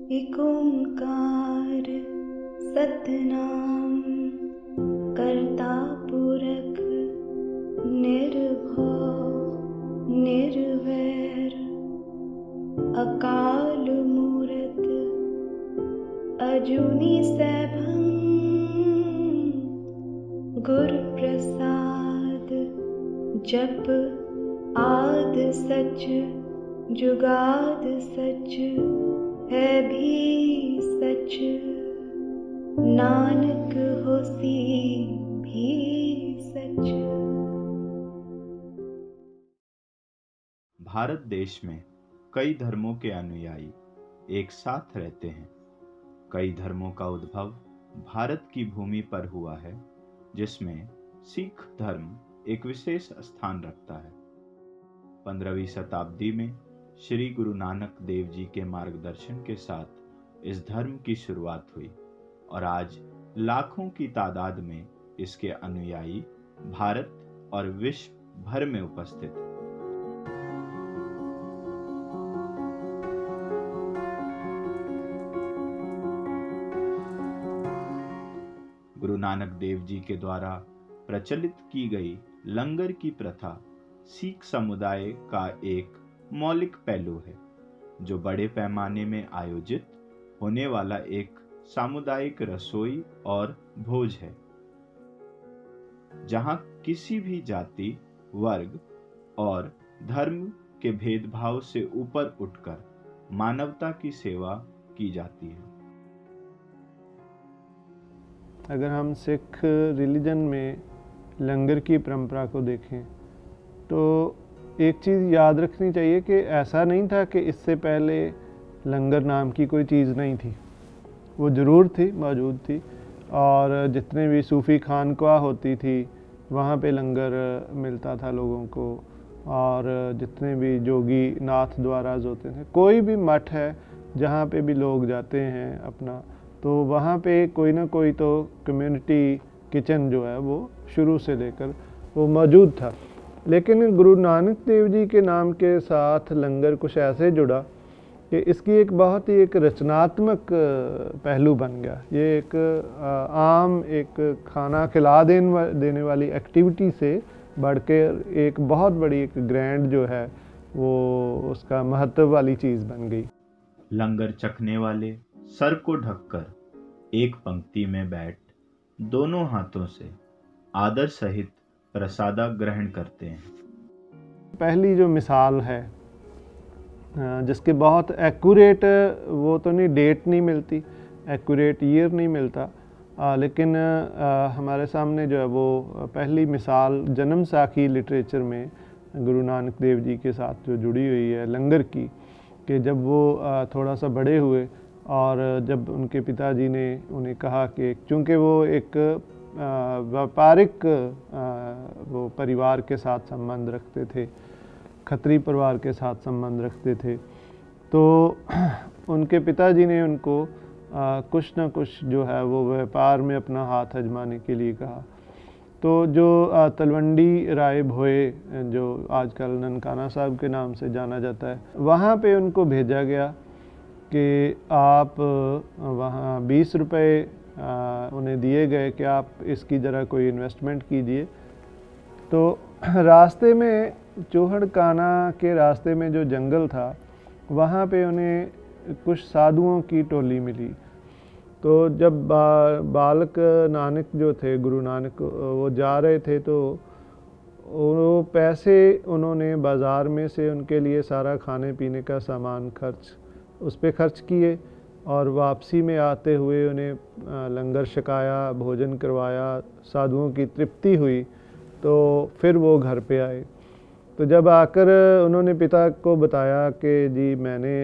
एक ओंकार सतनाम करता पुरख निर्भव निर्वैर अकाल मूरत अजूनी सैभं गुर प्रसाद जप आद सच जुगाद सच है भी सच नानक होसी भी सच। भारत देश में कई धर्मों के अनुयायी एक साथ रहते हैं। कई धर्मों का उद्भव भारत की भूमि पर हुआ है, जिसमें सिख धर्म एक विशेष स्थान रखता है। 15वीं शताब्दी में श्री गुरु नानक देव जी के मार्गदर्शन के साथ इस धर्म की शुरुआत हुई और आज लाखों की तादाद में इसके अनुयायी भारत और विश्व भर में उपस्थित हैं। गुरु नानक देव जी के द्वारा प्रचलित की गई लंगर की प्रथा सिख समुदाय का एक मौलिक पहलू है, जो बड़े पैमाने में आयोजित होने वाला एक सामुदायिक रसोई और भोज है, जहां किसी भी जाति, वर्ग और धर्म के भेदभाव से ऊपर उठकर मानवता की सेवा की जाती है। अगर हम सिख रिलीजन में लंगर की परंपरा को देखें तो एक चीज़ याद रखनी चाहिए कि ऐसा नहीं था कि इससे पहले लंगर नाम की कोई चीज़ नहीं थी। वो ज़रूर थी, मौजूद थी, और जितने भी सूफ़ी खानक़ाह होती थी वहाँ पे लंगर मिलता था लोगों को, और जितने भी जोगी नाथ द्वाराज होते थे, कोई भी मठ है जहाँ पे भी लोग जाते हैं अपना, तो वहाँ पे कोई ना कोई तो कम्युनिटी किचन जो है वो शुरू से लेकर वो मौजूद था। लेकिन गुरु नानक देव जी के नाम के साथ लंगर कुछ ऐसे जुड़ा कि इसकी एक बहुत ही एक रचनात्मक पहलू बन गया। ये एक आम एक खाना खिला देने वाली एक्टिविटी से बढ़कर एक बहुत बड़ी एक ग्रैंड जो है वो उसका महत्व वाली चीज़ बन गई। लंगर चखने वाले सर को ढककर एक पंक्ति में बैठ दोनों हाथों से आदर सहित प्रसादा ग्रहण करते हैं। पहली जो मिसाल है जिसके बहुत एक्यूरेट वो तो नहीं, डेट नहीं मिलती, एक्यूरेट ईयर नहीं मिलता, लेकिन हमारे सामने जो है वो पहली मिसाल जन्म साखी लिटरेचर में गुरु नानक देव जी के साथ जो जुड़ी हुई है लंगर की, कि जब वो थोड़ा सा बड़े हुए और जब उनके पिताजी ने उन्हें कहा कि चूँकि वो एक व्यापारिक वो परिवार के साथ संबंध रखते थे, खत्री परिवार के साथ संबंध रखते थे, तो उनके पिताजी ने उनको कुछ न कुछ जो है वो व्यापार में अपना हाथ आजमाने के लिए कहा। तो जो तलवंडी राय भोये, जो आजकल ननकाना साहब के नाम से जाना जाता है, वहाँ पे उनको भेजा गया कि आप वहाँ 20 रुपये उन्हें दिए गए कि आप इसकी ज़रा कोई इन्वेस्टमेंट कीजिए। तो रास्ते में चोहड़काना के रास्ते में जो जंगल था वहाँ पे उन्हें कुछ साधुओं की टोली मिली। तो जब बालक नानक जो थे, गुरु नानक, वो जा रहे थे तो वो पैसे उन्होंने बाज़ार में से उनके लिए सारा खाने पीने का सामान उस पर खर्च किए, और वापसी में आते हुए उन्हें लंगर छकाया, भोजन करवाया, साधुओं की तृप्ति हुई, तो फिर वो घर पे आए। तो जब आकर उन्होंने पिता को बताया कि जी मैंने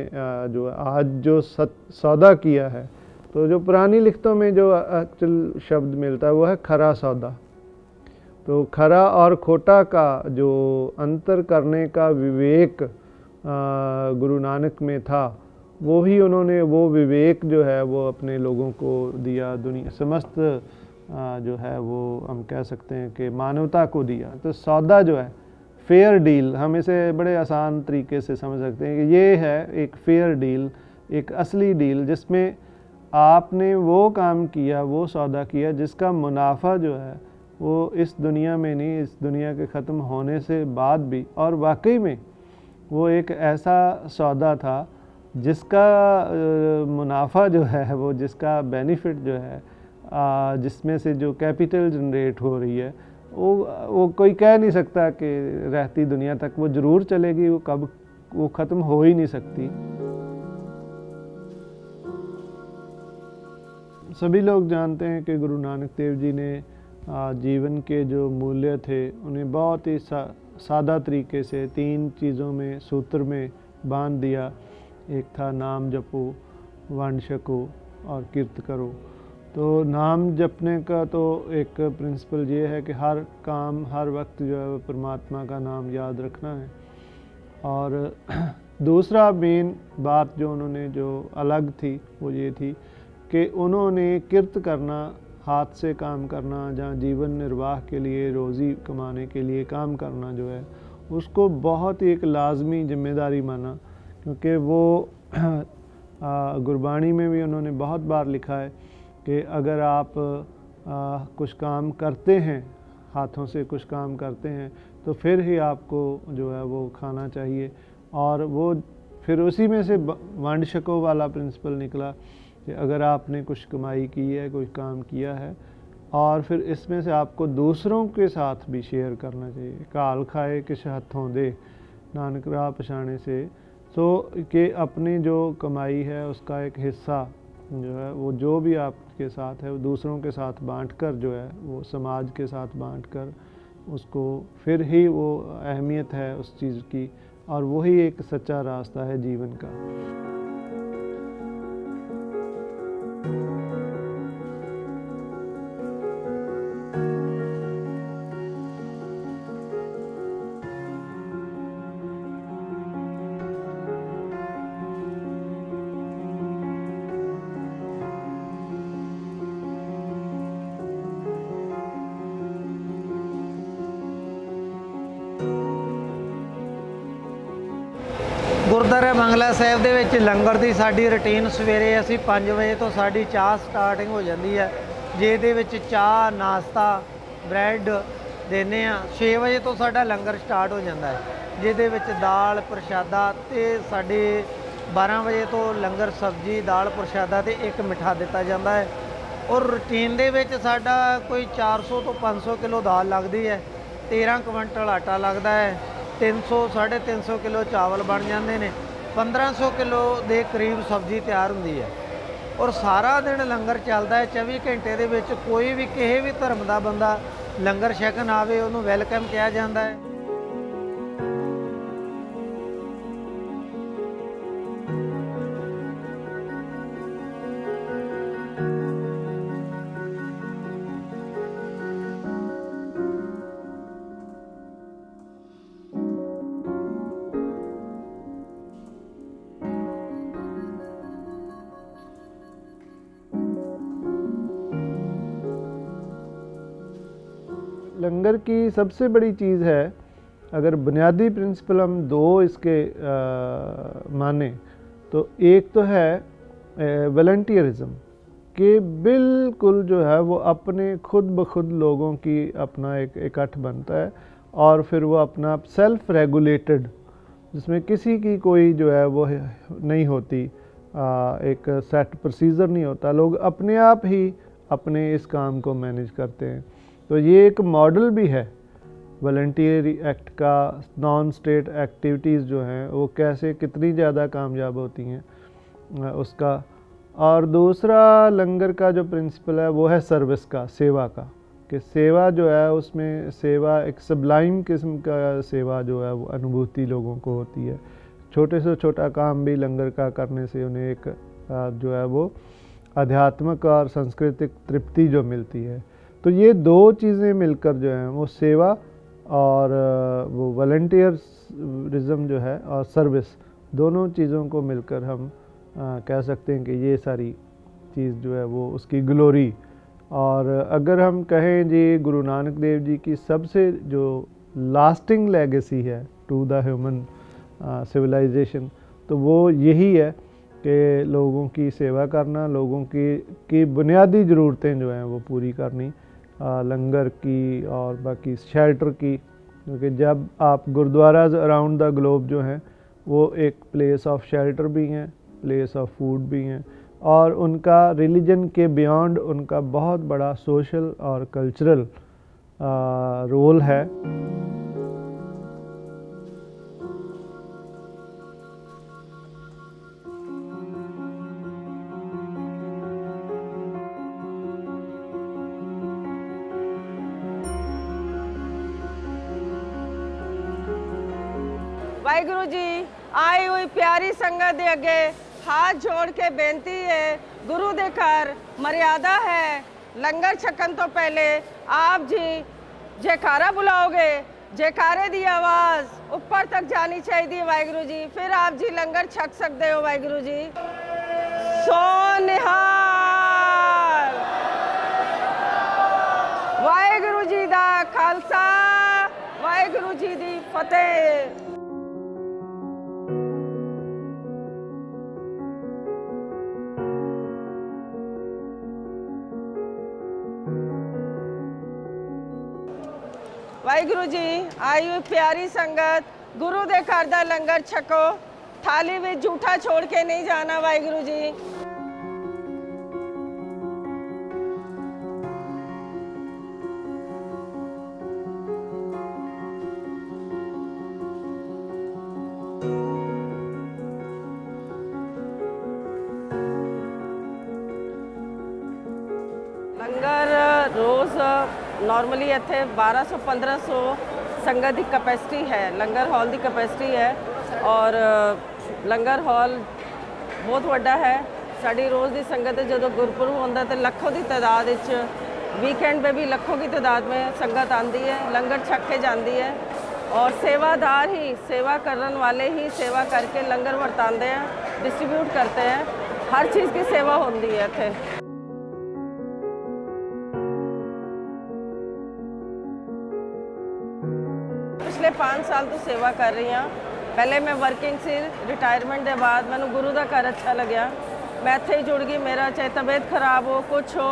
जो आज जो सौदा किया है, तो जो पुरानी लिखतों में जो एक्चुअल शब्द मिलता है वो है खरा सौदा। तो खरा और खोटा का जो अंतर करने का विवेक गुरु नानक में था, वो ही उन्होंने वो विवेक जो है वो अपने लोगों को दिया, दुनिया समस्त जो है वो हम कह सकते हैं कि मानवता को दिया। तो सौदा जो है फेयर डील, हम इसे बड़े आसान तरीके से समझ सकते हैं कि ये है एक फेयर डील एक असली डील जिसमें आपने वो काम किया, वो सौदा किया जिसका मुनाफा जो है वो इस दुनिया में नहीं, इस दुनिया के ख़त्म होने से बाद भी, और वाकई में वो एक ऐसा सौदा था जिसका मुनाफा जो है वो, जिसका बेनिफिट जो है, जिसमें से जो कैपिटल जनरेट हो रही है वो कोई कह नहीं सकता कि रहती दुनिया तक वो ज़रूर चलेगी, वो कब वो ख़त्म हो ही नहीं सकती। सभी लोग जानते हैं कि गुरु नानक देव जी ने जीवन के जो मूल्य थे उन्हें बहुत ही सादा तरीके से 3 चीज़ों में, सूत्र में बांध दिया। एक था नाम जपो, वंड छको और किरत करो। तो नाम जपने का तो एक प्रिंसिपल ये है कि हर काम, हर वक्त जो है परमात्मा का नाम याद रखना है। और दूसरा मेन बात जो उन्होंने जो अलग थी वो ये थी कि उन्होंने किरत करना, हाथ से काम करना, जहाँ जीवन निर्वाह के लिए, रोज़ी कमाने के लिए काम करना जो है उसको बहुत ही एक लाजमी जिम्मेदारी माना। क्योंकि वो गुरबाणी में भी उन्होंने बहुत बार लिखा है कि अगर आप कुछ काम करते हैं, हाथों से कुछ काम करते हैं, तो फिर ही आपको जो है वो खाना चाहिए। और वो फिर उसी में से वंड छको वाला प्रिंसिपल निकला कि अगर आपने कुछ कमाई की है, कोई काम किया है, और फिर इसमें से आपको दूसरों के साथ भी शेयर करना चाहिए। काल खाए किस हथों दे, नानक राह पछाने से। तो कि अपनी जो कमाई है उसका एक हिस्सा जो है वो जो भी आपके साथ है वो दूसरों के साथ बांटकर जो है वो समाज के साथ बांटकर उसको, फिर ही वो अहमियत है उस चीज़ की, और वही एक सच्चा रास्ता है जीवन का। ਗੁਰਦੁਆਰਾ ਬੰਗਲਾ ਸਾਹਿਬ ਦੇ ਵਿੱਚ ਲੰਗਰ ਦੀ ਸਾਡੀ ਰੁਟੀਨ ਸਵੇਰੇ ਅਸੀਂ 5 ਵਜੇ ਤੋਂ ਸਾਡੀ ਚਾਹ ਸਟਾਰਟਿੰਗ ਹੋ ਜਾਂਦੀ ਹੈ, ਜਿਹਦੇ ਵਿੱਚ ਚਾਹ, ਨਾਸ਼ਤਾ, ਬ੍ਰੈਡ ਦਿੰਦੇ ਆ। 6 ਵਜੇ ਤੋਂ ਸਾਡਾ ਲੰਗਰ ਸਟਾਰਟ ਹੋ ਜਾਂਦਾ ਹੈ, ਜਿਹਦੇ ਵਿੱਚ ਦਾਲ ਪ੍ਰਸ਼ਾਦਾ, ਤੇ ਸਾਡੇ 12 ਵਜੇ ਤੋਂ ਲੰਗਰ ਸਬਜ਼ੀ, ਦਾਲ ਪ੍ਰਸ਼ਾਦਾ ਤੇ ਇੱਕ ਮਿੱਠਾ ਦਿੱਤਾ ਜਾਂਦਾ ਹੈ। ਔਰ ਰੂਟੀਨ ਦੇ ਵਿੱਚ ਸਾਡਾ ਕੋਈ 400 ਤੋਂ 500 ਕਿਲੋ ਦਾਲ ਲੱਗਦੀ ਹੈ, 13 ਕੁਇੰਟਲ ਆਟਾ ਲੱਗਦਾ ਹੈ, 300 350 ਕਿਲੋ ਚਾਵਲ ਬਣ ਜਾਂਦੇ ਨੇ, 1500 ਕਿਲੋ ਦੇ ਕਰੀਬ ਸਬਜ਼ੀ ਤਿਆਰ ਹੁੰਦੀ ਹੈ। ਔਰ ਸਾਰਾ ਦਿਨ ਲੰਗਰ ਚੱਲਦਾ ਹੈ। 24 ਘੰਟੇ ਦੇ ਵਿੱਚ ਕੋਈ ਵੀ ਕਿਸੇ ਵੀ ਧਰਮ ਦਾ ਬੰਦਾ ਲੰਗਰ ਛਕਣ ਆਵੇ ਉਹਨੂੰ ਵੈਲਕਮ ਕਿਹਾ ਜਾਂਦਾ ਹੈ। लंगर की सबसे बड़ी चीज़ है, अगर बुनियादी प्रिंसिपल हम 2 इसके माने तो एक तो है वॉलंटियरिज्म, कि बिल्कुल जो है वो अपने खुद ब खुद लोगों की अपना एक इकट्ठ बनता है, और फिर वो अपना सेल्फ रेगुलेटेड, जिसमें किसी की कोई जो है वो नहीं होती, एक सेट प्रोसीजर नहीं होता, लोग अपने आप ही अपने इस काम को मैनेज करते हैं। तो ये एक मॉडल भी है वॉलंटियर एक्ट का, नॉन स्टेट एक्टिविटीज़ जो हैं वो कैसे कितनी ज़्यादा कामयाब होती हैं उसका। और दूसरा लंगर का जो प्रिंसिपल है वो है सर्विस का, सेवा का, कि सेवा जो है उसमें सेवा एक सबलाइम किस्म का सेवा जो है वो अनुभूति लोगों को होती है। छोटे से छोटा काम भी लंगर का करने से उन्हें एक जो है वो आध्यात्मिक और सांस्कृतिक तृप्ति जो मिलती है। तो ये 2 चीज़ें मिलकर जो हैं वो सेवा और वो वॉलंटियरिज्म जो है और सर्विस, दोनों चीज़ों को मिलकर हम कह सकते हैं कि ये सारी चीज़ जो है वो उसकी ग्लोरी। और अगर हम कहें जी गुरु नानक देव जी की सबसे जो लास्टिंग लेगेसी है टू द ह्यूमन सिविलाइजेशन, तो वो यही है कि लोगों की सेवा करना, लोगों की बुनियादी ज़रूरतें जो हैं वो पूरी करनी, लंगर की और बाकी शेल्टर की, क्योंकि जब आप गुरुद्वाराज अराउंड द ग्लोब जो हैं वो एक प्लेस ऑफ शेल्टर भी हैं, प्लेस ऑफ फूड भी हैं, और उनका रिलीजन के बियॉन्ड उनका बहुत बड़ा सोशल और कल्चरल रोल है। वाहिगुरु जी, आई हुई प्यारी संगत दे अगे हाथ जोड़ के बेनती है, गुरु दे घर मर्यादा है, लंगर छकन तो पहले आप जी जयकारा बुलाओगे, जयकारे दी आवाज़ ऊपर तक जानी चाहिए वाहिगुरु जी, फिर आप जी लंगर छक सकते हो वाहिगुरु जी। सो निहाल। वाहिगुरु जी दा खालसा, वाहिगुरु जी दी फतेह। वाहिगुरु जी, आई हुई प्यारी संगत, गुरु दे घर दा लंगर छको, थाली में जूठा छोड़ के नहीं जाना वाहिगुरु जी। लंगर रोज़ नॉर्मली इत्थे 1200-1500 संगत की कैपेसिटी है, लंगर हॉल की कैपेसिटी है, और लंगर हॉल बहुत वड्डा है। साड़ी रोज़ की संगत जो गुरपुरब होता तो लखों की तादाद, वीकेंड में भी लखों की तादाद में संगत आती है, लंगर छक के जाती है, और सेवादार ही सेवा करने वाले ही सेवा करके लंगर वरताते हैं, डिस्ट्रीब्यूट करते हैं, हर चीज़ की सेवा होती है इत्थे। पिछले 5 साल तो सेवा कर रही हाँ। पहले मैं वर्किंग सी, रिटायरमेंट के बाद मैंने गुरु का घर अच्छा लग्या, मैं इत्थे ही जुड़ गई। मेरा चाहे तबीयत खराब हो, कुछ हो,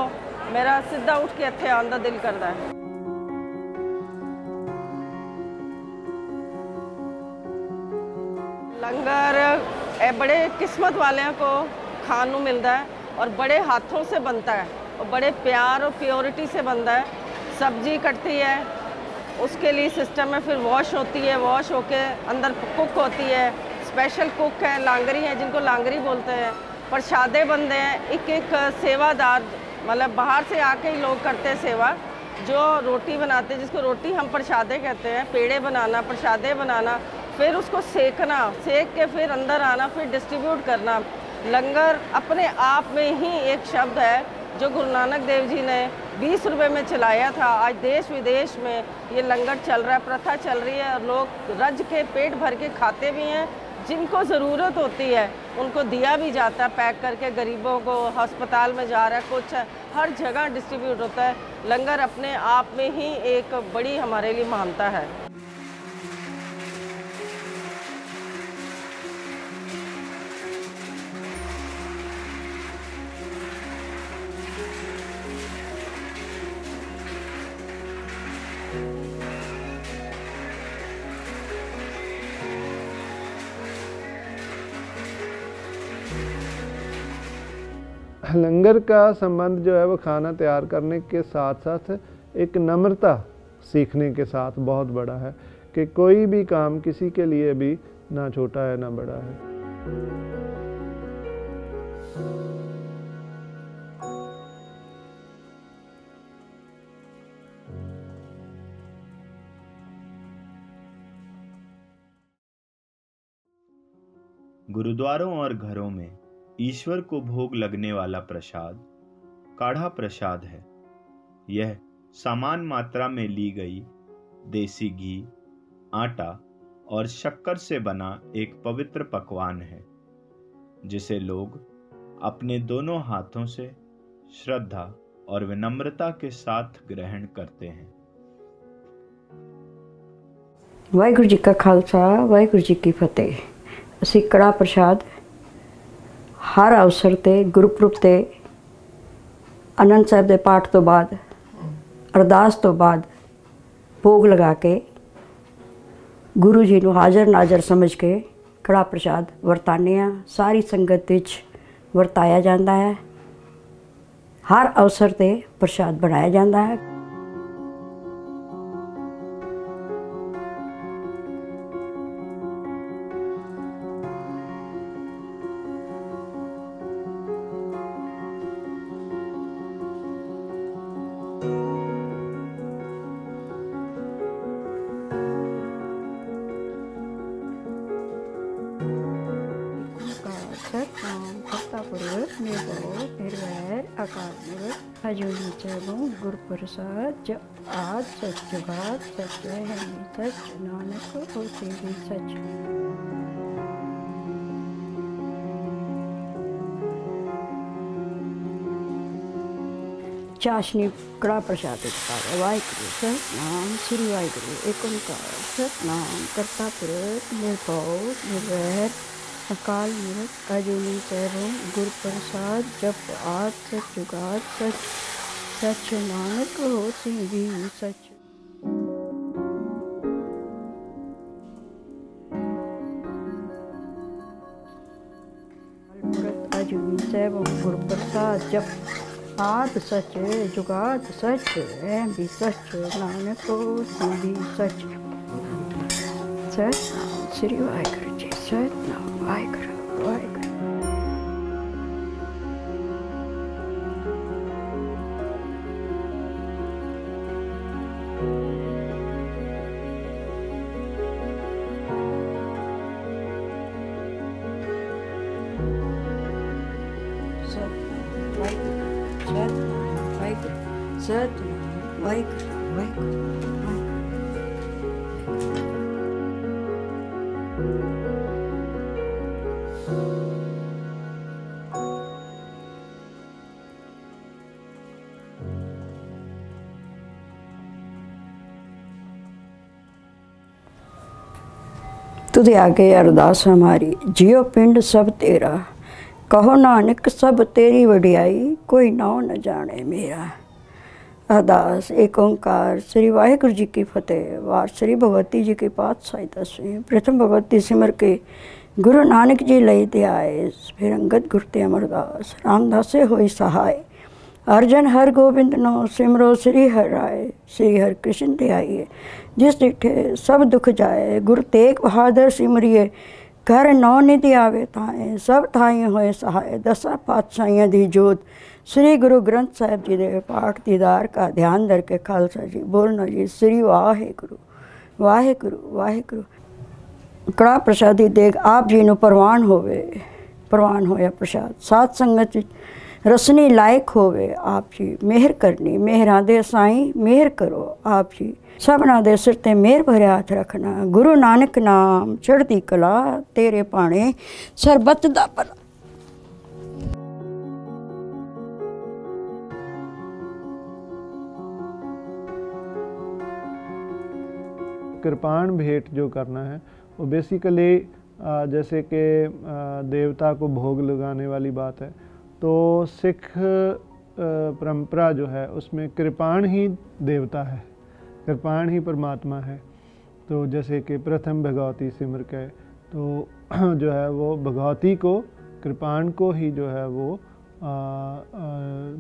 मेरा सीधा उठ के इत्थे आने का दिल करता है। लंगर बड़े किस्मत वालों को खाने मिलता है, और बड़े हाथों से बनता है, और बड़े प्यार और प्योरिटी से बनता है। सब्जी कटती है, उसके लिए सिस्टम में फिर वॉश होती है, वॉश होके अंदर कुक होती है, स्पेशल कुक है, लांगरी है जिनको लांगरी बोलते हैं, प्रसादे बनते हैं। एक सेवादार, मतलब बाहर से आके ही लोग करते हैं सेवा, जो रोटी बनाते हैं, जिसको रोटी हम प्रसादे कहते हैं, पेड़े बनाना, प्रसादे बनाना, फिर उसको सेकना, सेक के फिर अंदर आना, फिर डिस्ट्रीब्यूट करना। लंगर अपने आप में ही एक शब्द है जो गुरु नानक देव जी ने 20 रुपये में चलाया था। आज देश विदेश में ये लंगर चल रहा है, प्रथा चल रही है, और लोग रज के पेट भर के खाते भी हैं। जिनको ज़रूरत होती है उनको दिया भी जाता है पैक करके, गरीबों को, अस्पताल में जा रहा है, कुछ है, हर जगह डिस्ट्रीब्यूट होता है। लंगर अपने आप में ही एक बड़ी हमारे लिए महानता है। लंगर का संबंध जो है वो खाना तैयार करने के साथ साथ एक नम्रता सीखने के साथ बहुत बड़ा है, कि कोई भी काम किसी के लिए भी ना छोटा है ना बड़ा है। गुरुद्वारों और घरों में ईश्वर को भोग लगने वाला प्रसाद काढ़ा प्रसाद है। यह समान मात्रा में ली गई देसी घी, आटा और शक्कर से बना एक पवित्र पकवान है, जिसे लोग अपने दोनों हाथों से श्रद्धा और विनम्रता के साथ ग्रहण करते हैं। वाहिगुरु जी का खालसा, वाहिगुरु जी की फतेह। असी कड़ा प्रसाद हर अवसर ते गुरपुरब ते आनंद साहब के पाठ तो बाद अरदास तो बाद भोग लगा के गुरु जी को हाज़र नाज़र समझ के कड़ा प्रसाद वरताने आ। सारी संगत विच वरताया जाता है। हर अवसर ते प्रसाद बनाया जाता है। गुरु प्रसाद जप आद सच जुगाद सच है सच नानक होते भी सच। चाशनी कड़ा प्रसाद वाहिगुरु सतनाम श्री वाहिगुरु एक ओंकार सतनाम करता पुरख निर्भव निर्वैर अकाल मूर्त अजूनी सैभव गुरु प्रसाद जप आद सच जुगाद सच सच नानक होते भी सच। मूर्त अजूनी सैभव गुरु प्रसाद जप आद सच जुगाद सच है भी सच नानक होते भी सच। सतनाम श्री वाहिगुरु जी सतनाम वाहिगुरु वाहिगुरु। सतनाम वाहिगुरु वाहिगुरु। तुझे आगे अरदास हमारी जियो पिंड सब तेरा कहो नानक सब तेरी वडियाई कोई नाम न जाने मेरा। अरदास एक ओंकार श्री वाहिगुरु जी की फतेह। वार श्री भगवती जी की पातशाही 10वीं प्रथम भगवती सिमर के गुरु नानक जी लई दे आए। फिर अंगद गुरु ते अमरदास रामदासे होई सहाय। अर्जन हर गोबिंद नो सिमरो श्री हर राय। श्री हर कृष्ण ते आइए जिस डिठे सब दुख जाए। गुरु तेग बहादुर सिमरिए घर नौ निधि आवे थाए। सब थाई होए सहाय दसा पातशाहियां दी जोत। श्री गुरु ग्रंथ साहिब जी दे पाठ दीदार का ध्यान धर के खालसा जी बोलना जी श्री वाहिगुरु वाहिगुरु वाहिगुरु। कड़ा प्रसादी देग आप जी नूं परवान होवे परवान होया प्रसाद। सात संगत रसनी लायक होवे आप जी मेहर करनी। मेहरां दे साईं मेहर करो आप जी। सबना दे सिर ते मेहर भरे हाथ रखना। गुरु नानक नाम चढ़दी कला तेरे पाने सरबत दा भला। कृपाण भेंट जो करना है वो बेसिकली जैसे कि देवता को भोग लगाने वाली बात है, तो सिख परंपरा जो है उसमें कृपाण ही देवता है, कृपाण ही परमात्मा है। तो जैसे कि प्रथम भगवती सिमर के तो जो है वो भगवती को कृपाण को ही जो है वो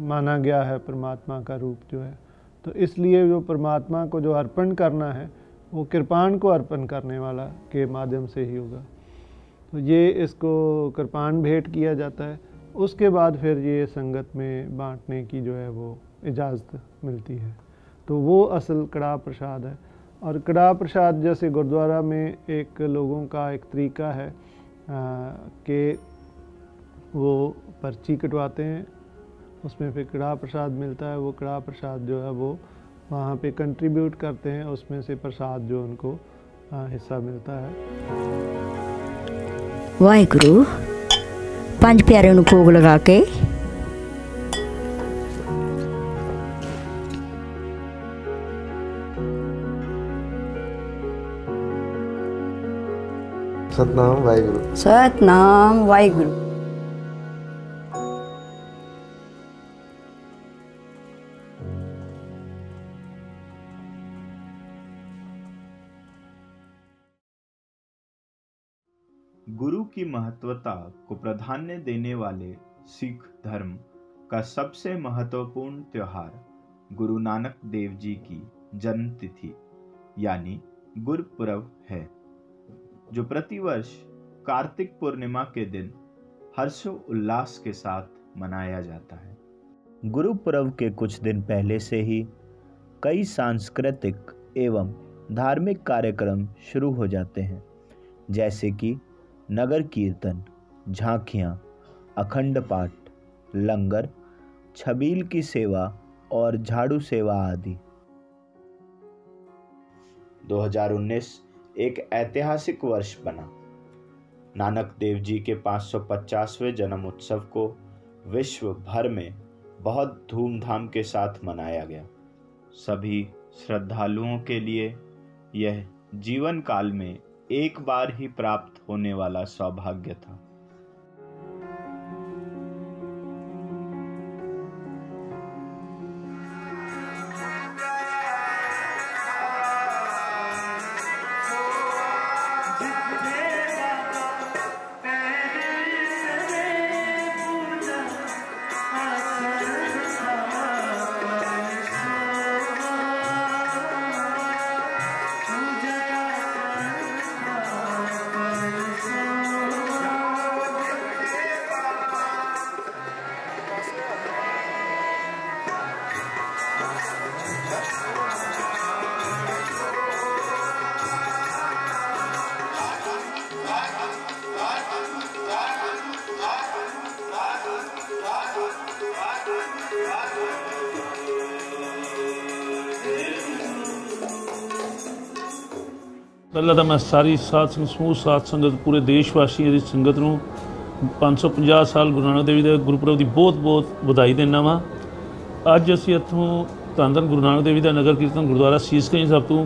माना गया है परमात्मा का रूप जो है। तो इसलिए जो परमात्मा को जो अर्पण करना है वो कृपाण को अर्पण करने वाला के माध्यम से ही होगा। तो ये इसको कृपाण भेंट किया जाता है। उसके बाद फिर ये संगत में बांटने की जो है वो इजाज़त मिलती है। तो वो असल कड़ा प्रसाद है। और कड़ा प्रसाद जैसे गुरुद्वारा में एक लोगों का एक तरीका है कि वो पर्ची कटवाते हैं, उसमें फिर कड़ा प्रसाद मिलता है। वो कड़ा प्रसाद जो है वो वहाँ पे कंट्रीब्यूट करते हैं, उसमें से प्रसाद जो उनको हिस्सा मिलता है। वाहिगुरु पंज प्यारे नूं भोग लगा के सतनाम वाहिगुरु सतनाम वाहिगुरु। गुरु की महत्वता को प्राधान्य देने वाले सिख धर्म का सबसे महत्वपूर्ण त्योहार गुरु नानक देव जी की जन्म तिथि यानी गुरपुरब है, जो प्रतिवर्ष कार्तिक पूर्णिमा के दिन हर्षोल्लास के साथ मनाया जाता है। गुरुपुरब के कुछ दिन पहले से ही कई सांस्कृतिक एवं धार्मिक कार्यक्रम शुरू हो जाते हैं, जैसे कि नगर कीर्तन, झांकियाँ, अखंड पाठ, लंगर, छबील की सेवा और झाड़ू सेवा आदि। 2019 एक ऐतिहासिक वर्ष बना। नानक देव जी के 550वें जन्म उत्सव को विश्व भर में बहुत धूमधाम के साथ मनाया गया। सभी श्रद्धालुओं के लिए यह जीवन काल में एक बार ही प्राप्त होने वाला सौभाग्य था। ਪਹਿਲਾਂ ਤਾਂ ਮੈਂ ਸਾਰੀ ਸਾਧ ਸੰਗਤ ਸਮੂਹ ਸਾਧ ਸੰਗਤ ਪੂਰੇ ਦੇਸ਼ ਵਾਸੀਆਂ ਦੀ ਸੰਗਤ ਨੂੰ 550 ਸਾਲ ਗੁਰੂ ਨਾਨਕ ਦੇਵ ਜੀ ਦੇ ਗੁਰਪੁਰਬ ਦੀ ਬਹੁਤ ਵਧਾਈ ਦਿੰਦਾ ਵਾਂ। ਅੱਜ ਅਸੀਂ ਇੱਥੋਂ ਧੰਨ ਧੰਨ ਗੁਰੂ ਨਾਨਕ ਦੇਵ ਜੀ ਦਾ ਨਗਰ ਕੀਰਤਨ ਗੁਰਦੁਆਰਾ ਸੀਸ-ਗੰਜ ਸਾਹਿਬ ਤੋਂ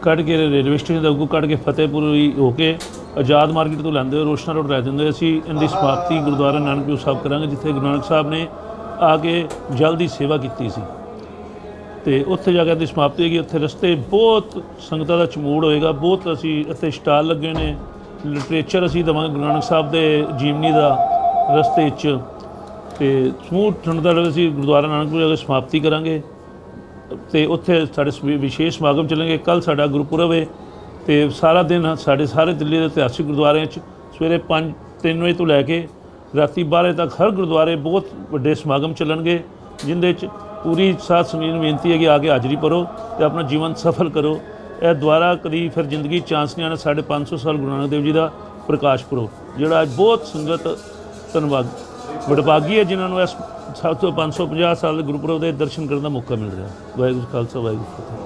ਕੱਢ ਕੇ ਰੇਲਵੇ ਸਟੇਸ਼ਨ ਦੇ ਅੱਗੋਂ ਕੱਢ ਕੇ ਫਤਿਹਪੁਰੀ ਹੋ ਕੇ ਆਜ਼ਾਦ ਮਾਰਕੀਟ ਤੋਂ ਲੈਂਦੇ ਹੋਏ ਰੋਸ਼ਨਾ ਰੋਡ ਲੈ ਦਿੰਦੇ। ਅਸੀਂ ਇਹਦੀ ਸਮਾਪਤੀ ਗੁਰਦੁਆਰਾ ਨਾਨਕਪੁਰ ਸਾਹਿਬ ਕਰਾਂਗੇ, ਜਿੱਥੇ ਗੁਰੂ ਨਾਨਕ ਸਾਹਿਬ ਨੇ ਆ ਕੇ ਜਲ ਦੀ ਸੇਵਾ ਕੀਤੀ ਸੀ ਤੇ ਉੱਥੇ ਜਾ ਕੇ ਇਹਦੀ ਸਮਾਪਤੀ ਹੋਏਗੀ। ਉੱਥੇ ਰਸਤੇ ਬਹੁਤ ਸੰਗਤਾਂ ਦਾ ਚਮੂੜ ਹੋਏਗਾ। ਬਹੁਤ ਅਸੀਂ ਇੱਥੇ ਸਟਾਲ ਲੱਗੇ ਨੇ, ਲਿਟਰੇਚਰ ਅਸੀਂ ਦੇਵਾਂਗੇ ਗੁਰੂ ਨਾਨਕ ਸਾਹਿਬ ਦੇ ਜੀਵਨੀ ਦਾ ਰਸਤੇ 'ਚ ਤੇ ਸਮੂਹ ਠੰਡਾ ਅਸੀਂ ਗੁਰਦੁਆਰਾ ਨਾਨਕਪੁਰ ਜਾ ਕੇ ਸਮਾਪਤੀ ਕਰਾਂਗੇ ਤੇ ਉੱਥੇ ਸਾਡੇ ਵਿਸ਼ੇਸ਼ ਸਮਾਗਮ ਚੱਲਣਗੇ। ਕੱਲ੍ਹ ਸਾਡਾ ਗੁਰਪੁਰਬ ਹੈ ਤੇ ਸਾਰਾ ਦਿਨ ਸਾਡੇ ਸਾਰੇ ਦਿੱਲੀ ਦੇ ਇਤਿਹਾਸਿਕ ਗੁਰਦੁਆਰਿਆਂ 'ਚ ਸਵੇਰੇ 3 ਵਜੇ ਤੋਂ ਲੈ ਕੇ ਰਾਤੀ 12 ਵਜੇ ਤੱਕ ਹਰ ਗੁਰਦੁਆਰੇ ਬਹੁਤ ਵੱਡੇ ਸਮਾਗਮ ਚੱਲਣਗੇ, ਜਿੰਦੇ 'ਚ पूरी साध संगत नूं बेनती है कि आके हाज़री भरो तो अपना जीवन सफल करो। यह द्वारा कभी फिर जिंदगी चांस नहीं आना। 550 साल गुरु नानक देव जी का प्रकाश पुरब जोड़ा अज बहुत संगत धन्यवाद वडभागी है जिन्होंने इस 550 साल गुरुपुरब के दर्शन करने का मौका मिल रहा। वाहिगुरू खालसा वाहिगुरू फतेह।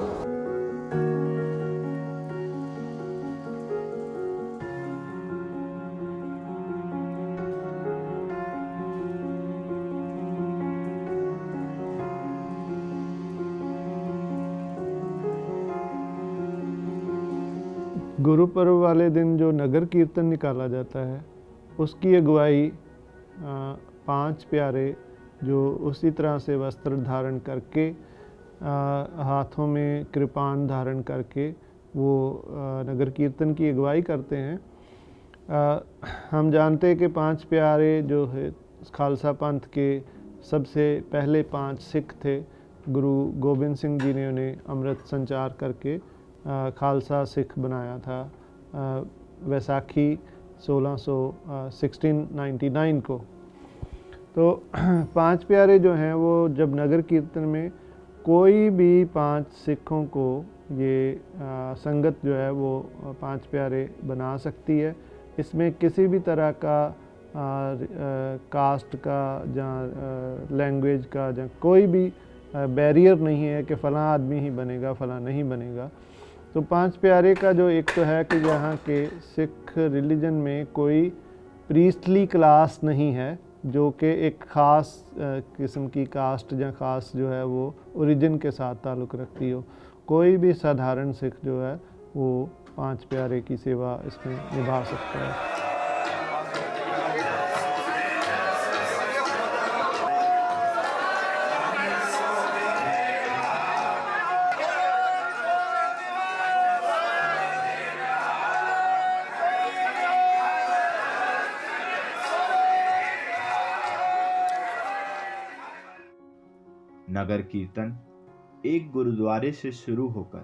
गुरुपर्व वाले दिन जो नगर कीर्तन निकाला जाता है उसकी अगुवाई 5 प्यारे जो उसी तरह से वस्त्र धारण करके हाथों में कृपान धारण करके वो नगर कीर्तन की अगुवाई करते हैं। हम जानते हैं कि 5 प्यारे जो है खालसा पंथ के सबसे पहले 5 सिख थे। गुरु गोबिंद सिंह जी ने उन्हें अमृत संचार करके खालसा सिख बनाया था वैसाखी 1699 को। तो 5 प्यारे जो हैं वो जब नगर कीर्तन में कोई भी 5 सिखों को ये संगत जो है वो 5 प्यारे बना सकती है। इसमें किसी भी तरह का कास्ट का या लैंग्वेज का या कोई भी बैरियर नहीं है कि फ़लाँ आदमी ही बनेगा फ़लाँ नहीं बनेगा। तो 5 प्यारे का जो एक तो है कि यहाँ के सिख रिलीजन में कोई प्रीस्टली क्लास नहीं है जो कि एक ख़ास किस्म की कास्ट या ख़ास जो है वो ओरिजिन के साथ ताल्लुक़ रखती हो। कोई भी साधारण सिख जो है वो 5 प्यारे की सेवा इसमें निभा सकता है। नगर कीर्तन एक गुरुद्वारे से शुरू होकर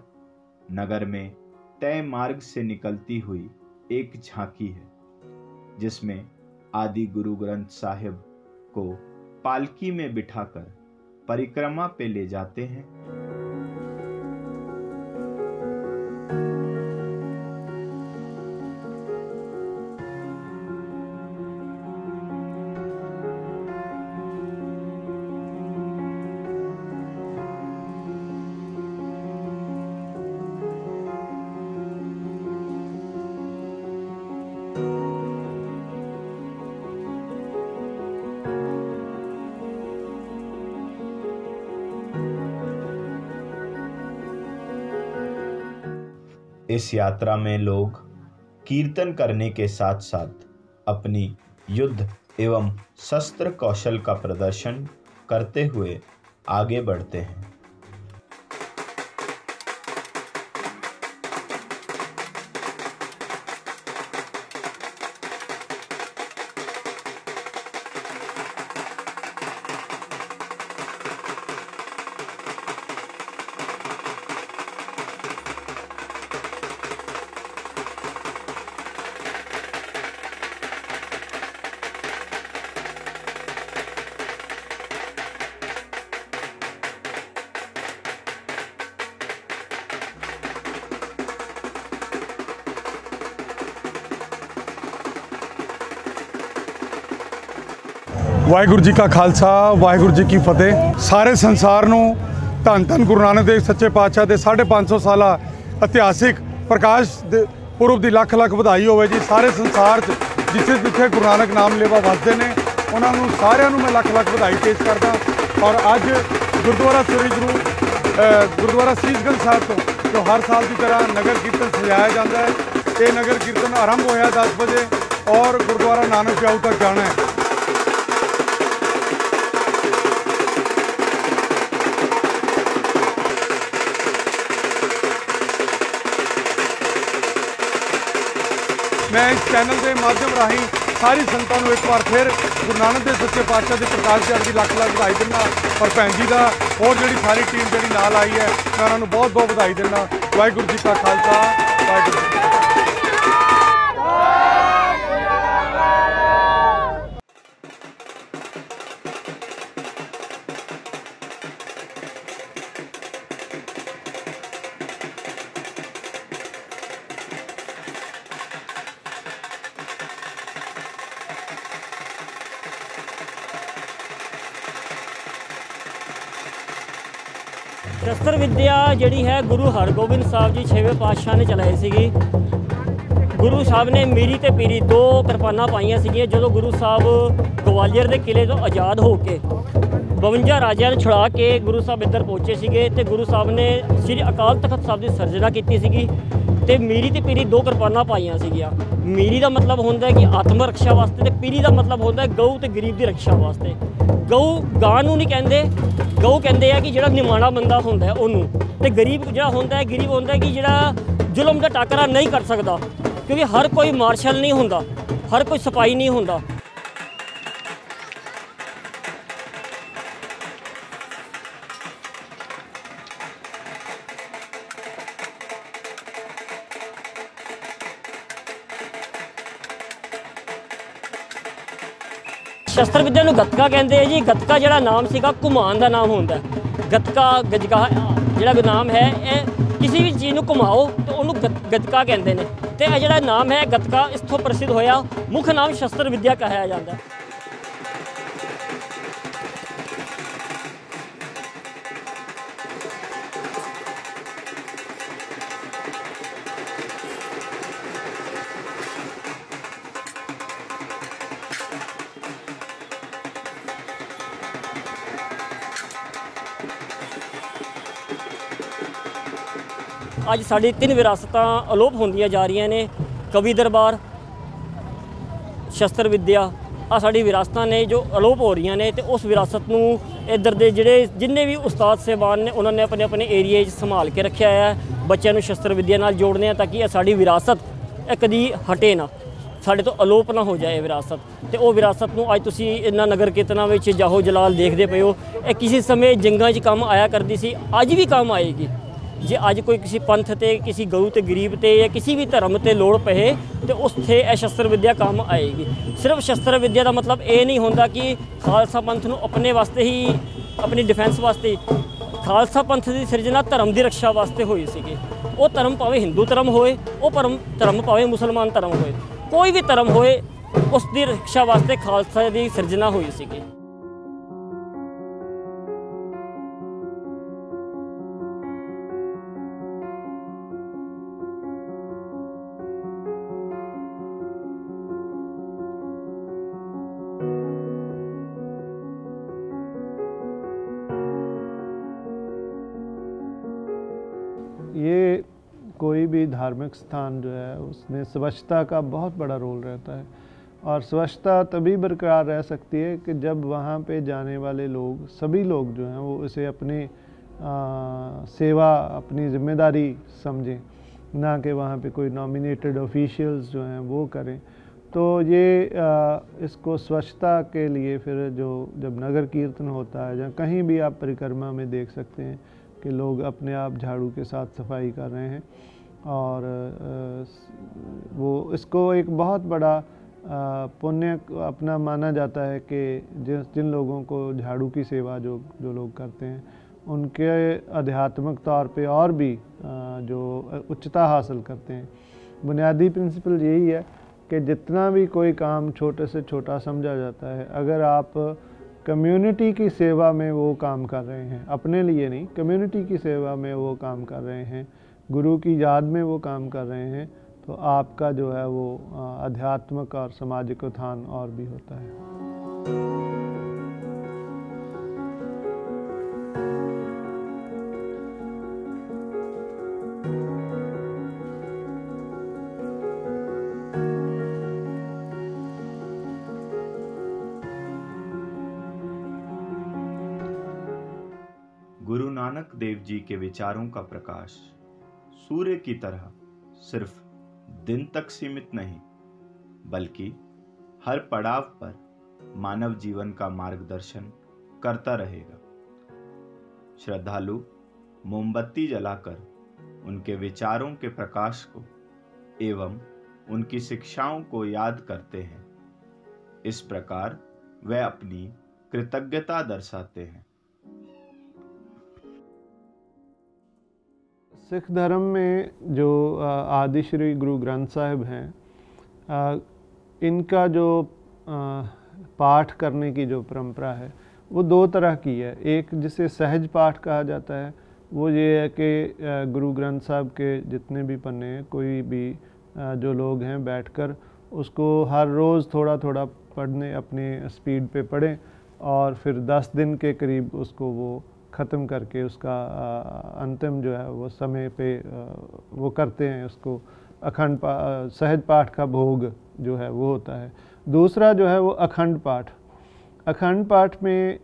नगर में तय मार्ग से निकलती हुई एक झांकी है, जिसमें आदि गुरु ग्रंथ साहिब को पालकी में बिठाकर परिक्रमा पे ले जाते हैं। इस यात्रा में लोग कीर्तन करने के साथ साथ अपनी युद्ध एवं शस्त्र कौशल का प्रदर्शन करते हुए आगे बढ़ते हैं। वाहिगुरु जी का खालसा वाहिगुरु जी की फतेह। सारे संसार ਨੂੰ ਧੰਨ ਧੰਨ ਗੁਰੂ ਨਾਨਕ ਦੇਵ ਸੱਚੇ ਪਾਤਸ਼ਾਹ ਦੇ 550 ਸਾਲਾ ਇਤਿਹਾਸਿਕ ਪ੍ਰਕਾਸ਼ ਪੁਰਬ ਦੀ ਲੱਖ ਲੱਖ ਵਧਾਈ ਹੋਵੇ ਜੀ। ਸਾਰੇ ਸੰਸਾਰ 'ਚ ਜਿੱਥੇ ਜਿੱਥੇ ਗੁਰੂ ਨਾਨਕ ਨਾਮ ਲੇਵਾ ਵਸਦੇ ਨੇ ਉਹਨਾਂ ਨੂੰ ਸਾਰਿਆਂ ਨੂੰ ਮੈਂ ਲੱਖ ਲੱਖ ਵਧਾਈ ਪੇਸ਼ ਕਰਦਾ। ਔਰ ਅੱਜ ਗੁਰਦੁਆਰਾ ਸ੍ਰੀ ਗੁਰਦੁਆਰਾ ਸੀਸਗੰਜ ਸਾਹਿਬ ਤੋਂ ਜੋ ਹਰ ਸਾਲ ਦੀ ਤਰ੍ਹਾਂ ਨਗਰ ਕੀਰਤਨ ਸਜਾਇਆ ਜਾਂਦਾ ਹੈ। ਇਹ ਨਗਰ ਕੀਰਤਨ ਆਰੰਭ ਹੋਇਆ 10 ਵਜੇ ਔਰ ਗੁਰਦੁਆਰਾ ਨਾਨਕ ਪਿਆਊ ਤੱਕ ਜਾਣਾ ਹੈ। मैं इस चैनल के माध्यम राही सारी संगतां नूं एक बार फिर गुरु नानक देव सच्चे पातशाह के प्रकाश दिहाड़े की लख लख बधाई दिंदा और भैन जी का और जी सारी टीम जी नाल आई है मैं उन्होंने बहुत बहुत बधाई दिंदा। वाहिगुरू जी का खालसा वाहिगुरू जी। शस्त्र विद्या जी है गुरु हरगोबिंद साहब जी 6वें पातशाह ने चलाई सी। गुरु साहब ने मीरी ते पीरी 2 किरपाना पाइया सी जो गुरु साहब ग्वालियर के किले तो आज़ाद होके 52 राजियां ने छुड़ा के गुरु साहब इधर पहुँचे थे। तो गुरु साहब ने श्री अकाल तख्त साहब की सर्जना की सी ते मीरी ते पीरी 2 किरपाना पाइया सी। मीरी का मतलब होता है कि आत्म रक्षा वास्ते, तो पीरी का मतलब होता है गऊ तो गरीब की रक्षा वास्ते। गऊ गां नूं नहीं कहते, गऊ कहते हैं कि जो निमाणा बंदा होंदा है उन्होंने, तो गरीब जो होंदा है गरीब होंदा है कि जो जुल्म का टाकरा नहीं कर सकता, क्योंकि हर कोई मार्शल नहीं होंदा, हर कोई सिपाही नहीं होंदा। शस्त्र विद्या नूं गतका कहते हैं जी। गतका जो नाम सीगा घुमान का नाम होंदा है। गतका गजका जो नाम है किसी भी चीज़ को घुमाओ तो उन्होंने गतका कहते हैं। तो यह जो नाम है गतका इत्थों प्रसिद्ध होया, मुख नाम शस्त्र विद्या कहा जाता है। अज साड़ी 3 विरासतां अलोप होंदियां जा रही ने। कवि दरबार, शस्त्र विद्या आ साड़ी विरासतां ने जो अलोप हो रही ने। तो उस विरासत नूं इधर दे जिहड़े जिन्ने भी उस्ताद साहबान ने उन्होंने अपने अपने एरिए संभाल के रखा है। बच्चों नूं शस्त्र विद्या नाल जोड़ने ताकि यह साड़ी विरासत कदी हटे ना। ਸਾਡੇ ਤੋਂ ਅਲੋਪ ਨਾ ਹੋ ਜਾਏ ਵਿਰਾਸਤ। ਤੇ ਉਹ ਵਿਰਾਸਤ ਨੂੰ ਅੱਜ ਤੁਸੀਂ ਇਹਨਾਂ ਨਗਰ ਕੀਰਤਨਾਂ ਵਿੱਚ ਜਾਹੋ ਜਲਾਲ ਦੇਖਦੇ ਪਏ ਹੋ। ਇਹ ਕਿਸੇ ਸਮੇਂ ਜੰਗਾਂ 'ਚ ਕੰਮ ਆਇਆ ਕਰਦੀ ਸੀ, ਅੱਜ ਵੀ ਕੰਮ ਆਏਗੀ। ਜੇ ਅੱਜ ਕੋਈ किसी पंथ ते किसी गऊ ते गरीब ते या किसी भी धर्म ते लोड़ पए तो उत्थे यह शस्त्र विद्या काम आएगी। सिर्फ शस्त्र विद्या का मतलब ये नहीं होता कि खालसा पंथ नूं अपने वास्ते ही, अपनी डिफेंस वास्ते ही। खालसा पंथ की सिरजना धर्म की रक्षा वास्ते हुई सी। वो धर्म भावें हिंदू धर्म होए, वो धर्म भावें मुसलमान धर्म होए, कोई भी धर्म होए, उसकी रक्षा वास्ते खालसा की सिरजना हुई सी। ये कोई भी धार्मिक स्थान जो है उसमें स्वच्छता का बहुत बड़ा रोल रहता है, और स्वच्छता तभी बरकरार रह सकती है कि जब वहाँ पे जाने वाले लोग, सभी लोग जो हैं वो इसे अपनी सेवा, अपनी जिम्मेदारी समझें, ना कि वहाँ पे कोई नॉमिनेटेड ऑफिशियल्स जो हैं वो करें। तो ये इसको स्वच्छता के लिए फिर जो जब नगर कीर्तन होता है या कहीं भी आप परिक्रमा में देख सकते हैं कि लोग अपने आप झाड़ू के साथ सफाई कर रहे हैं, और वो इसको एक बहुत बड़ा पुण्य अपना माना जाता है कि जिन लोगों को झाड़ू की सेवा जो लोग करते हैं उनके आध्यात्मिक तौर पे और भी जो उच्चता हासिल करते हैं। बुनियादी प्रिंसिपल यही है कि जितना भी कोई काम छोटे से छोटा समझा जाता है, अगर आप कम्युनिटी की सेवा में वो काम कर रहे हैं, अपने लिए नहीं, कम्युनिटी की सेवा में वो काम कर रहे हैं, गुरु की याद में वो काम कर रहे हैं, तो आपका जो है वो आध्यात्मिक और सामाजिक उत्थान और भी होता है। गुरु नानक देव जी के विचारों का प्रकाश सूर्य की तरह सिर्फ दिन तक सीमित नहीं, बल्कि हर पड़ाव पर मानव जीवन का मार्गदर्शन करता रहेगा। श्रद्धालु मोमबत्ती जलाकर उनके विचारों के प्रकाश को एवं उनकी शिक्षाओं को याद करते हैं। इस प्रकार वे अपनी कृतज्ञता दर्शाते हैं। सिख धर्म में जो आदि श्री गुरु ग्रंथ साहिब हैं, इनका जो पाठ करने की जो परंपरा है वो दो तरह की है। एक जिसे सहज पाठ कहा जाता है, वो ये है कि गुरु ग्रंथ साहिब के जितने भी पन्ने हैं, कोई भी जो लोग हैं बैठकर उसको हर रोज़ थोड़ा थोड़ा पढ़ने, अपने स्पीड पे पढ़ें, और फिर 10 दिन के करीब उसको वो ख़त्म करके उसका अंतिम जो है वो समय पे वो करते हैं। उसको अखंड सहज पाठ का भोग जो है वो होता है। दूसरा जो है वो अखंड पाठ। अखंड पाठ में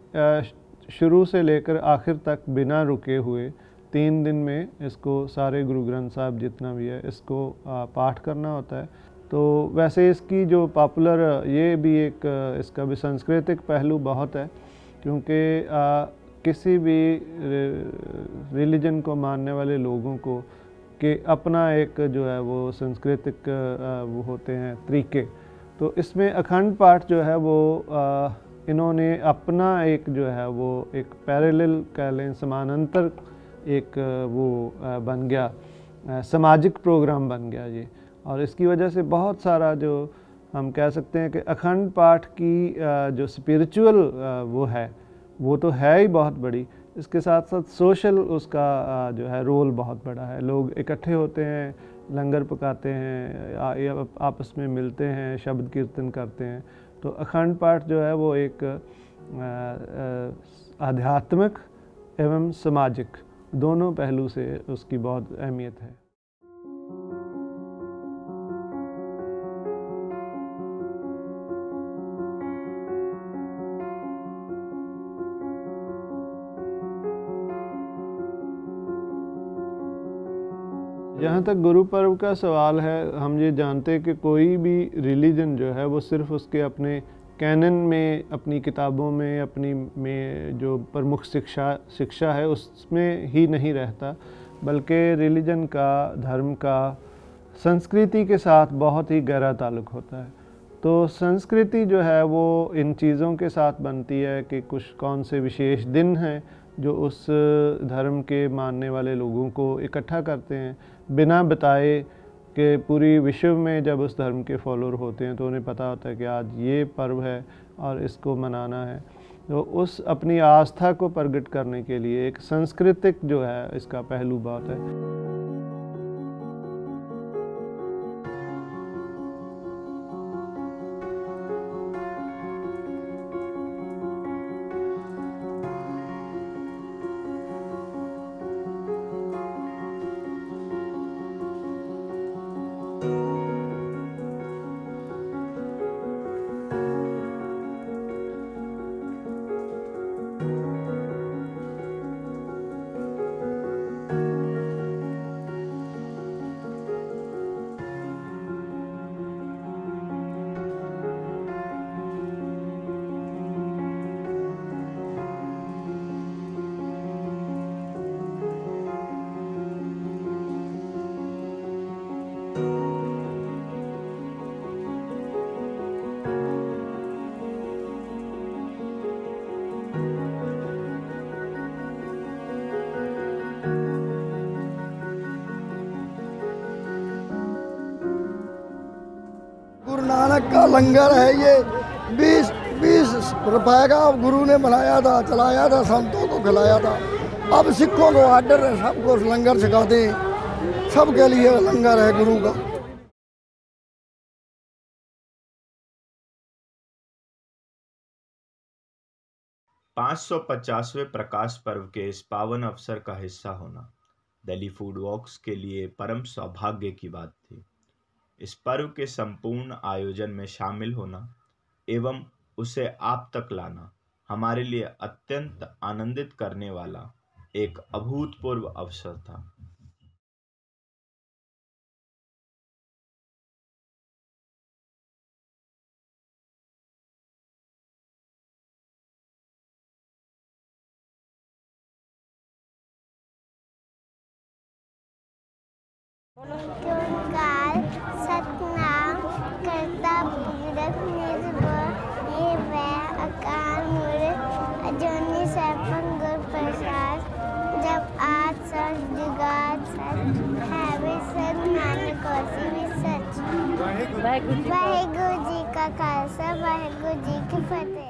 शुरू से लेकर आखिर तक बिना रुके हुए 3 दिन में इसको सारे गुरु ग्रंथ साहिब जितना भी है इसको पाठ करना होता है। तो वैसे इसकी जो पॉपुलर, ये भी एक इसका भी सांस्कृतिक पहलू बहुत है, क्योंकि किसी भी रिलीजन को मानने वाले लोगों को कि अपना एक जो है वो सांस्कृतिक वो होते हैं तरीके। तो इसमें अखंड पाठ जो है वो इन्होंने अपना एक जो है वो एक पैरेलल कह लें, समानांतर एक वो बन गया, सामाजिक प्रोग्राम बन गया ये। और इसकी वजह से बहुत सारा जो हम कह सकते हैं कि अखंड पाठ की जो स्पिरिचुअल वो है वो तो है ही बहुत बड़ी, इसके साथ साथ सोशल उसका जो है रोल बहुत बड़ा है। लोग इकट्ठे होते हैं, लंगर पकाते हैं, आपस में मिलते हैं, शब्द कीर्तन करते हैं। तो अखंड पाठ जो है वो एक आध्यात्मिक एवं सामाजिक दोनों पहलू से उसकी बहुत अहमियत है। जहाँ तक गुरु पर्व का सवाल है, हम ये जानते हैं कि कोई भी रिलीजन जो है वो सिर्फ उसके अपने कैनन में, अपनी किताबों में, अपनी में जो प्रमुख शिक्षा है उसमें ही नहीं रहता, बल्कि रिलीजन का, धर्म का संस्कृति के साथ बहुत ही गहरा ताल्लुक़ होता है। तो संस्कृति जो है वो इन चीज़ों के साथ बनती है कि कुछ कौन से विशेष दिन हैं जो उस धर्म के मानने वाले लोगों को इकट्ठा करते हैं, बिना बताए कि पूरी विश्व में जब उस धर्म के फॉलोअर होते हैं तो उन्हें पता होता है कि आज ये पर्व है और इसको मनाना है। तो उस अपनी आस्था को प्रकट करने के लिए एक सांस्कृतिक जो है इसका पहलू बहुत है। गुरु नानक का लंगर है ये। 20 रुपए का गुरु ने बनाया था, चलाया था, संतों को खिलाया था। अब सिखों को आर्डर है, सबको लंगर सिखाते हैं, सबके लिए लंगर है गुरु का। 550वें प्रकाश पर्व के इस पावन अवसर का हिस्सा होना दिल्ली फूड वॉक्स के लिए परम सौभाग्य की बात थी। इस पर्व के संपूर्ण आयोजन में शामिल होना एवं उसे आप तक लाना हमारे लिए अत्यंत आनंदित करने वाला एक अभूतपूर्व अवसर था। ओंकार सतनाम करता पुरख निर्भय निर्भय अकाल मूर्त अजूनी सैभं गुर प्रसाद। जब आज सच जुगाद सच है वे सच नानक होसी भी सच। वाहिगुरु जी का खालसा वाहिगुरु जी की फतेह।